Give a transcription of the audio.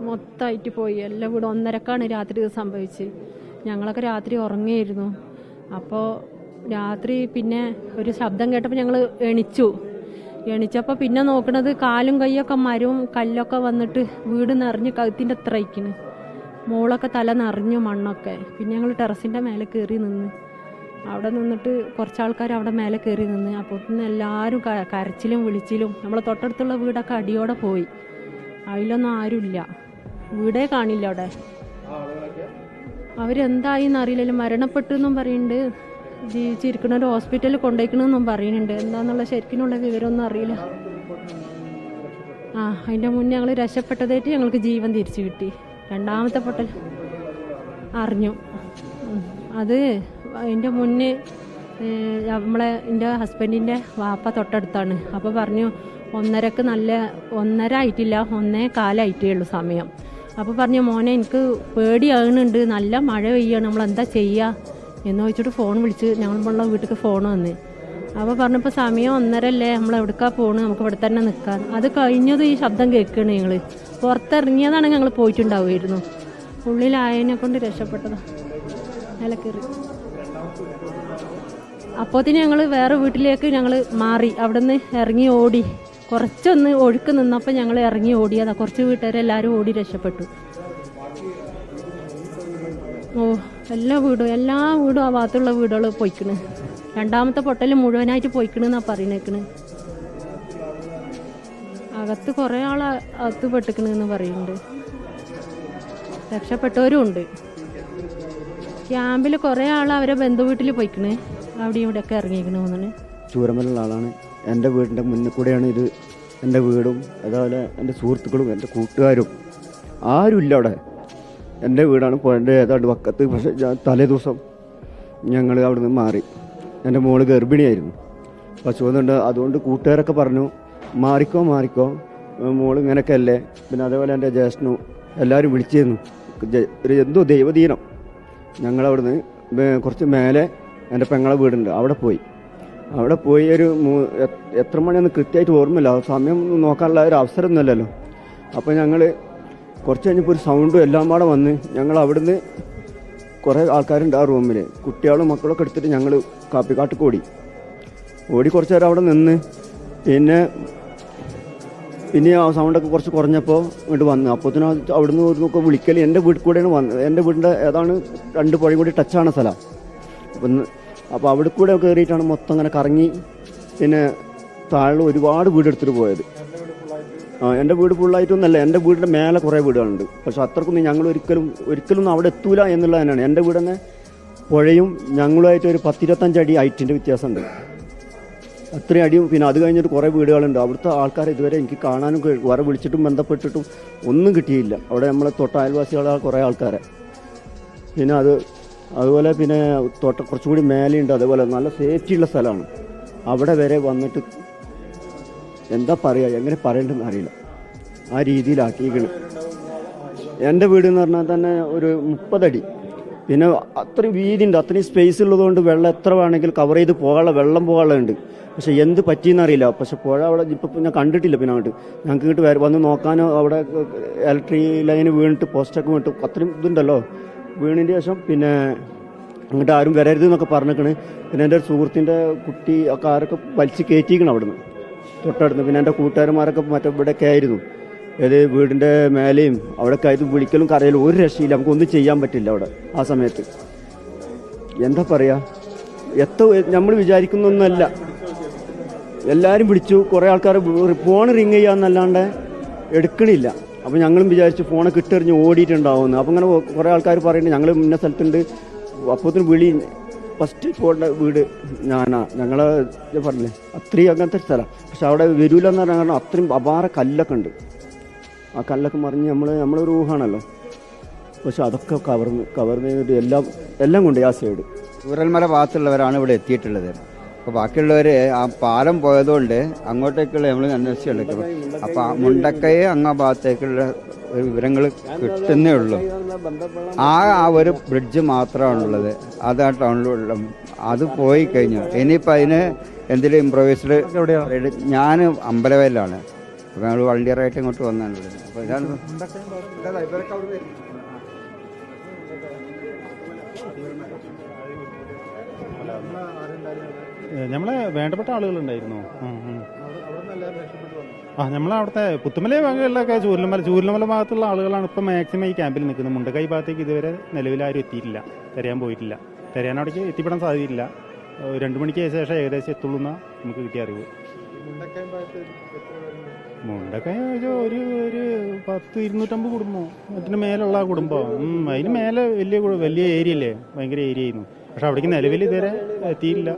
മൊത്തമായിട്ട് പോയി. എല്ലാം വീട് 1:30ക്കാണ് രാത്രി ഇത് സംഭവിച്ചത്. ഞങ്ങളൊക്കെ രാത്രി ഉറങ്ങിയിരുന്നു. അപ്പോൾ രാത്രി പിന്നെ ഒരു ശബ്ദം കേട്ടപ്പോൾ ഞങ്ങൾ എണിച്ചപ്പോൾ പിന്നെ നോക്കണത് കാലും കൈയൊക്കെ മരവും കല്ലൊക്കെ വന്നിട്ട് വീട് നിറഞ്ഞ് കഴുത്തിൻ്റെ അത്ര അയക്കണ്. മോളൊക്കെ തല നിറഞ്ഞു മണ്ണൊക്കെ. പിന്നെ ഞങ്ങൾ ടെറസിൻ്റെ മേലെ കയറി നിന്ന്. അവിടെ നിന്നിട്ട് കുറച്ചാൾക്കാർ അവിടെ മേലെ കയറി നിന്ന്. അപ്പോൾ എല്ലാവരും കരച്ചിലും വിളിച്ചിലും. നമ്മളെ തൊട്ടടുത്തുള്ള വീടൊക്കെ അടിയോടെ പോയി. അതിലൊന്നും ആരുമില്ല, വീടേ കാണില്ല അവിടെ. അവരെന്തായിന്ന് അറിയില്ലല്ലോ, മരണപ്പെട്ടു എന്നും പറയുന്നുണ്ട്. ജീവിച്ചിരിക്കണ ഒരു ഹോസ്പിറ്റലിൽ കൊണ്ടുപോയിക്കണമെന്നും പറയുന്നുണ്ട്. എന്താന്നുള്ള ശരിക്കിനുള്ള വിവരമൊന്നും അറിയില്ല. അതിൻ്റെ മുന്നേ ഞങ്ങൾ രക്ഷപ്പെട്ടതായിട്ട് ഞങ്ങൾക്ക് ജീവൻ തിരിച്ചു കിട്ടി. രണ്ടാമത്തെ പൊട്ടൽ അറിഞ്ഞു. അത് അതിൻ്റെ മുന്നേ എൻ്റെ ഹസ്ബൻഡിൻ്റെ വാപ്പ തൊട്ടടുത്താണ്. അപ്പോൾ പറഞ്ഞു 1:30ക്ക് 1:30 ആയിട്ടില്ല, 1:15 ഉള്ളൂ സമയം. അപ്പോൾ പറഞ്ഞു മോനെ എനിക്ക് പേടിയാകുന്നുണ്ട്, നല്ല മഴ പെയ്യാണ്, നമ്മളെന്താ ചെയ്യുക എന്ന് ചോദിച്ചിട്ട് ഫോൺ വിളിച്ച് ഞങ്ങളുള്ള വീട്ടിലേക്ക് ഫോൺ വന്ന്. അപ്പോൾ പറഞ്ഞപ്പോൾ സമയം 1:30 അല്ലേ, നമ്മൾ എവിടേക്കാണ് പോകണം, നമുക്ക് ഇവിടെ തന്നെ നിൽക്കാം. അത് കഴിഞ്ഞത് ഈ ശബ്ദം കേൾക്കുകയാണ്. ഞങ്ങൾ പുറത്തിറങ്ങിയതാണ്, ഞങ്ങൾ പോയിട്ടുണ്ടാവുമായിരുന്നു. ഉള്ളിലായതിനെ കൊണ്ട് രക്ഷപ്പെട്ടതാണ്. നിലക്കറി അപ്പോഴത്തേന് ഞങ്ങൾ വേറെ വീട്ടിലേക്ക് ഞങ്ങൾ മാറി. അവിടെ നിന്ന് ഇറങ്ങി ഓടി. കുറച്ചൊന്ന് ഒഴുക്ക് നിന്നപ്പോൾ ഞങ്ങൾ ഇറങ്ങി ഓടിയതാണ്. കുറച്ച് വീട്ടുകാരെല്ലാവരും ഓടി രക്ഷപ്പെട്ടു. എല്ലാ വീടും ആ ഭാഗത്തുള്ള വീടുകൾ പോയിക്കണ്. രണ്ടാമത്തെ പൊട്ടൽ മുഴുവനായിട്ട് പോയിക്കണെന്നാണ് പറയുന്നേക്കണ്. അകത്ത് കുറേ ആൾ അകത്ത് പെട്ടിക്കണെന്ന് പറയുന്നുണ്ട്. രക്ഷപ്പെട്ടവരും ഉണ്ട്. ക്യാമ്പിൽ കുറേ ആൾ അവരെ ബന്ധുവീട്ടിൽ പോയിക്കണ്. അവിടെ ഇവിടെയൊക്കെ ഇറങ്ങിയിരിക്കണ തോന്നുന്നു. ചൂരമലുള്ള ആളാണ്. എൻ്റെ വീടിൻ്റെ മുന്നിൽ കൂടെയാണ് ഇത്. എൻ്റെ വീടും അതുപോലെ എൻ്റെ സുഹൃത്തുക്കളും എൻ്റെ കൂട്ടുകാരും ആരുമില്ല അവിടെ. എൻ്റെ വീടാണ് പോയിൻ്റെ ഏതാണ്ട് വക്കത്ത്. പക്ഷേ തലേ ദിവസം ഞങ്ങൾ അവിടെ നിന്ന് മാറി. എൻ്റെ മോള് ഗർഭിണിയായിരുന്നു, പശുവെന്നുണ്ട്. അതുകൊണ്ട് കൂട്ടുകാരൊക്കെ പറഞ്ഞു മാറിക്കോ മോള് ഇങ്ങനെയൊക്കെ അല്ലേ. പിന്നെ അതേപോലെ എൻ്റെ ജ്യേഷ്ഠനും എല്ലാവരും വിളിച്ചിരുന്നു. ഒരു എന്തോ ദൈവദീനം. ഞങ്ങളവിടുന്ന് കുറച്ച് മേലെ എൻ്റെ പെങ്ങളെ വീടുണ്ട്, അവിടെ പോയി ഒരു എത്ര മണിയൊന്നും കൃത്യമായിട്ട് ഓർമ്മയില്ല. സമയം നോക്കാനുള്ള ഒരു അവസരമൊന്നുമല്ലല്ലോ. അപ്പോൾ ഞങ്ങൾ കുറച്ച് കഴിഞ്ഞപ്പോൾ ഒരു സൗണ്ടും എല്ലാം പാടെ വന്ന് ഞങ്ങൾ അവിടുന്ന് കുറേ ആൾക്കാരുണ്ട് ആ റൂമിൽ. കുട്ടികളും മക്കളൊക്കെ എടുത്തിട്ട് ഞങ്ങൾ കാപ്പിക്കാട്ടിക്ക് ഓടി കുറച്ച് നേരം അവിടെ നിന്ന്. പിന്നെ ആ സൗണ്ടൊക്കെ കുറച്ച് കുറഞ്ഞപ്പോൾ ഇങ്ങോട്ട് വന്ന്. അപ്പോഴത്തേനും അവിടുന്ന് നോക്കുക വിളിക്കൽ എൻ്റെ വീട്ടിൽ കൂടെയാണ് വന്നത്. എൻ്റെ വീടിൻ്റെ ഏതാണ് 2 പുഴയും കൂടി ടച്ചാണ് സ്ഥലം. അപ്പോൾ അവിടെ കൂടെ കയറിയിട്ടാണ് മൊത്തം അങ്ങനെ കറങ്ങി. പിന്നെ താഴെ ഒരുപാട് വീടെടുത്തിട്ട് പോയത്. എൻ്റെ വീട് ഫുള്ളായിട്ടൊന്നല്ല, എൻ്റെ വീടിൻ്റെ മേലെ കുറേ വീടുകളുണ്ട്. പക്ഷെ അത്രക്കൊന്നും ഞങ്ങൾ ഒരിക്കലും അവിടെ എത്തൂല എന്നുള്ളത് തന്നെയാണ്. എൻ്റെ വീട് തന്നെ പുഴയും ഞങ്ങളുമായിട്ട് ഒരു 10-25 അടി ഹൈറ്റിൻ്റെ വ്യത്യാസമുണ്ട്. അത്രയും അടിയും. പിന്നെ അത് കഴിഞ്ഞിട്ട് കുറേ വീടുകളുണ്ട്. അവിടുത്തെ ആൾക്കാരെ ഇതുവരെ എനിക്ക് കാണാനും വേറെ വിളിച്ചിട്ടും ബന്ധപ്പെട്ടിട്ടും ഒന്നും കിട്ടിയില്ല. അവിടെ നമ്മളെ തൊട്ട അയൽവാസികളായ കുറേ ആൾക്കാരെ. പിന്നെ അതുപോലെ പിന്നെ കുറച്ചുകൂടി മേലെയുണ്ട്. അതേപോലെ നല്ല സേഫ്റ്റിയുള്ള സ്ഥലമാണ്. അവിടെ വരെ വന്നിട്ട് എന്താ പറയുക, എങ്ങനെ പറയേണ്ടതെന്ന് അറിയില്ല. ആ രീതിയിലാക്കിയിരിക്കണം. എൻ്റെ വീട് എന്ന് പറഞ്ഞാൽ തന്നെ ഒരു 30 അടി. പിന്നെ അത്രയും വീതിയുണ്ട്, അത്രയും സ്പേസ് ഉള്ളതുകൊണ്ട് വെള്ളം എത്ര വേണമെങ്കിലും കവർ ചെയ്ത് വെള്ളം പോകാനുണ്ട്. പക്ഷെ എന്ത് പറ്റിയെന്നറിയില്ല. പക്ഷെ പുഴ അവിടെ ഇപ്പം ഞാൻ കണ്ടിട്ടില്ല. പിന്നെ ഞങ്ങൾക്ക് ഇങ്ങോട്ട് വന്ന് നോക്കാനോ അവിടെ ഇലക്ട്രിക് ലൈന് വീണിട്ട് പോസ്റ്റൊക്കെ വീണിട്ട് അത്രയും ഇതുണ്ടല്ലോ. വീണിൻ്റെ ശേഷം പിന്നെ അങ്ങോട്ട് ആരും വരരുത് എന്നൊക്കെ പറഞ്ഞേക്കണ്. പിന്നെ എൻ്റെ ഒരു സുഹൃത്തിൻ്റെ കുട്ടി ഒക്കെ ആരൊക്കെ വലിച്ച് കയറ്റിക്കണം അവിടുന്ന് തൊട്ടടുത്ത്. പിന്നെ എൻ്റെ കൂട്ടുകാരന്മാരൊക്കെ ഇവിടെയൊക്കെ ആയിരുന്നു. വീടിൻ്റെ മേലെയും അവിടെയൊക്കെ ആയത്. വിളിക്കലും കരയലും ഒരു രക്ഷയില്ല. നമുക്കൊന്നും ചെയ്യാൻ പറ്റില്ല അവിടെ ആ സമയത്ത്. എന്താ പറയുക, നമ്മൾ വിചാരിക്കുന്നൊന്നുമല്ല. എല്ലാവരും വിളിച്ചു. കുറേ ആൾക്കാർ ഫോൺ റിങ് ചെയ്യാന്നല്ലാണ്ട് എടുക്കണില്ല. അപ്പോൾ ഞങ്ങളും വിചാരിച്ചു ഫോണൊക്കെ ഇട്ടെറിഞ്ഞ് ഓടിയിട്ടുണ്ടാവുമെന്ന്. അപ്പോൾ അങ്ങനെ കുറേ ആൾക്കാർ പറയുന്നുണ്ട് ഞങ്ങൾ ഇന്ന സ്ഥലത്തുണ്ട്. അപ്പോഴത്തേന് വിളി ഫസ്റ്റ് പോകേണ്ട വീട് ഞങ്ങൾ പറഞ്ഞില്ലേ അത്രയും അങ്ങനത്തെ സ്ഥലം. പക്ഷെ അവിടെ വരൂലെന്ന് പറഞ്ഞാൽ കാരണം അത്രയും അപാര കല്ലൊക്കെ ഉണ്ട്. ആ കല്ലൊക്കെ മറിഞ്ഞ് നമ്മളൊരു ഊഹാണല്ലോ. പക്ഷെ അതൊക്കെ കവർന്ന് എല്ലാം കൊണ്ട് ആ സൈഡ് ചൂരൽമല ഭാഗത്തുള്ളവരാണ് ഇവിടെ എത്തിയിട്ടുള്ളത്. അപ്പോൾ ബാക്കിയുള്ളവർ ആ പാലം പോയതുകൊണ്ട് അങ്ങോട്ടേക്കുള്ള നമ്മൾ അന്വേഷിച്ചുള്ളത്. അപ്പോൾ ആ മുണ്ടക്കൈ അങ്ങ് ഭാഗത്തേക്കുള്ള വിവരങ്ങൾ കിട്ടുന്നേ ഉള്ളൂ. ആ ഒരു ബ്രിഡ്ജ് മാത്രമാണുള്ളത്. അത് ആ ടൗണിലുള്ള അത് പോയി കഴിഞ്ഞു. ഇനിയിപ്പോൾ അതിന് എന്തെങ്കിലും ഇംപ്രവൈസ്ഡ്. ഞാൻ അമ്പലവയലാണ്. അപ്പോൾ ഞങ്ങൾ വളണ്ടിയറായിട്ട് ഇങ്ങോട്ട് വന്നതാണ് ഇവിടെ. അപ്പോൾ ഇതാണ് നമ്മളെ വേണ്ടപ്പെട്ട ആളുകളുണ്ടായിരുന്നു. നമ്മളവിടുത്തെ പുത്തുമല ഭാഗങ്ങളിലൊക്കെ ചൂരൽമല ഭാഗത്തുള്ള ആളുകളാണ് ഇപ്പം മാക്സിമം ഈ ക്യാമ്പിൽ നിൽക്കുന്നത്. മുണ്ടക്കൈ ഭാഗത്തേക്ക് ഇതുവരെ നിലവിൽ ആരും എത്തിയിട്ടില്ല, തിരയാൻ പോയിട്ടില്ല. തിരയാനവിടേക്ക് എത്തിപ്പെടാൻ സാധ്യതയില്ല. 2 മണിക്ക് ശേഷം ഏകദേശം എത്തുള്ളൂ എന്നാണ് നമുക്ക് കിട്ടിയ അറിവ്. മുണ്ടക്കൈ ഒരു 100-250 കുടുംബം, അതിന് മേലുള്ള കുടുംബം. അതിന് മേലെ വലിയ ഏരിയ അല്ലേ, ഭയങ്കര ഏരിയ ആയിരുന്നു. പക്ഷെ അവിടേക്ക് നിലവിൽ ഇതുവരെ എത്തിയില്ല.